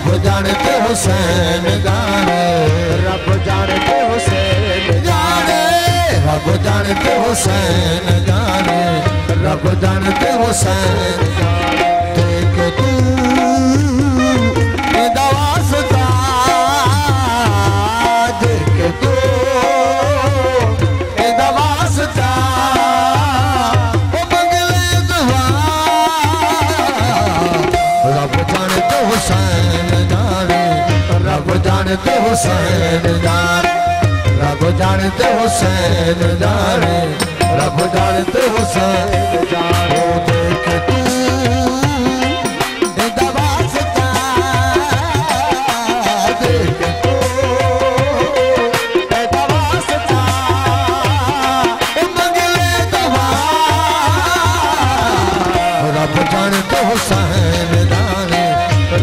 रब जानते हुसैन जाने, रब जानते हुसैन जाने, रब जानते हुसैन जाने, रब जानते हुसैन जाने। देख तू दवासता, देख तू दवासता, वो मंगले दुआ। रब जानते हुसैन जाने, रब जानते हुसैन जाने, रब जानते हुसैन जाने, रब जानते हुसैन जाने। देख तू दवासता, देख तू दवासता, मंगले दवा। रब जानते हुसैन जाने,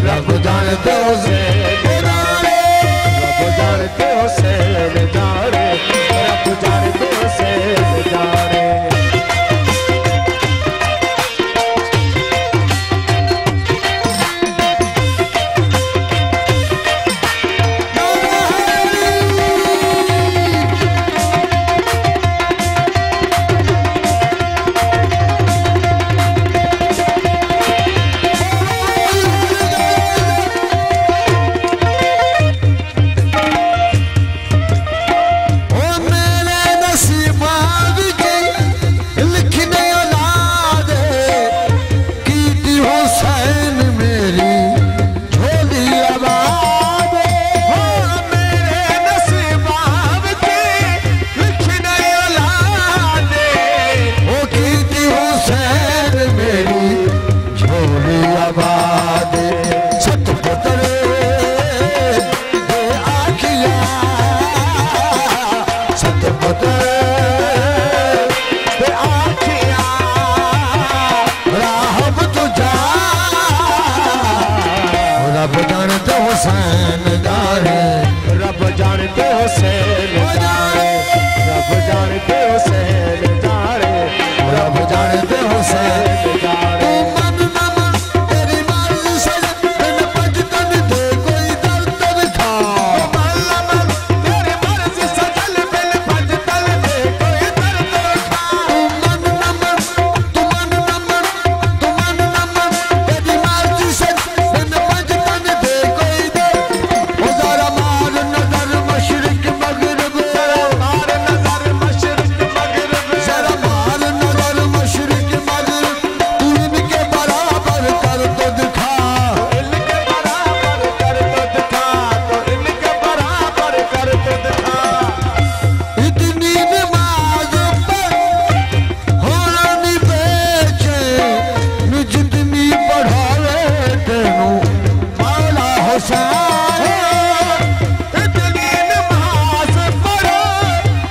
रब जानते हुसैन जाने, रब जानते हुसैन जाने, रब जानते हुसैन जाने। रब जानते हुसैन जाने, रब जानते हुसैन जाने, रब जानते हुसैन जाने, रब जानते हुसैन जाने। मन न मन तेरी मर्जी से बिन भजतन दे कोई दर्द दिखा। मन न मन तेरी मर्जी से चल बिन भजतन दे कोई दर्द दिखा। मन न मन, तू मन न मन, तू मन न मन तेरी मर्जी से बिन भजतन दे कोई दर्द। ओ जरा मार नजर मशरिक मगरिब, जरा मार नजर मशरिक मगरिब, जरा मार नजर मशरिक मगरिब, तू इनके बराबर कर तो दिखा। इनके बराबर कर तो दिखा, तो इनके बराबर कर तो दिखा। इतनी नमाज पर होना नहीं बेचैन, जितनी पढ़ावे तेनू मौला हुसैन। इतनी नमाज पढ़ो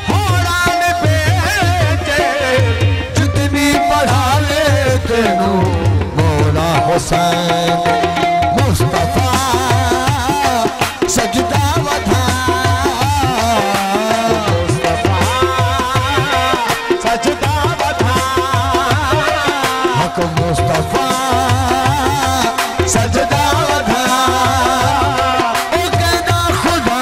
होना न बेचैन, जितनी पढ़ावे तेनू मौला हुसैन। मुस्तफा सजदा वधा, मुस्तफा सजदा बधा। हक मुस्तफा सजदा वधा। ओ कहना खुदा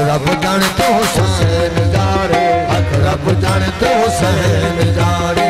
रब जानते हुसैन जाने, हक रब जानते हुसैन जाने।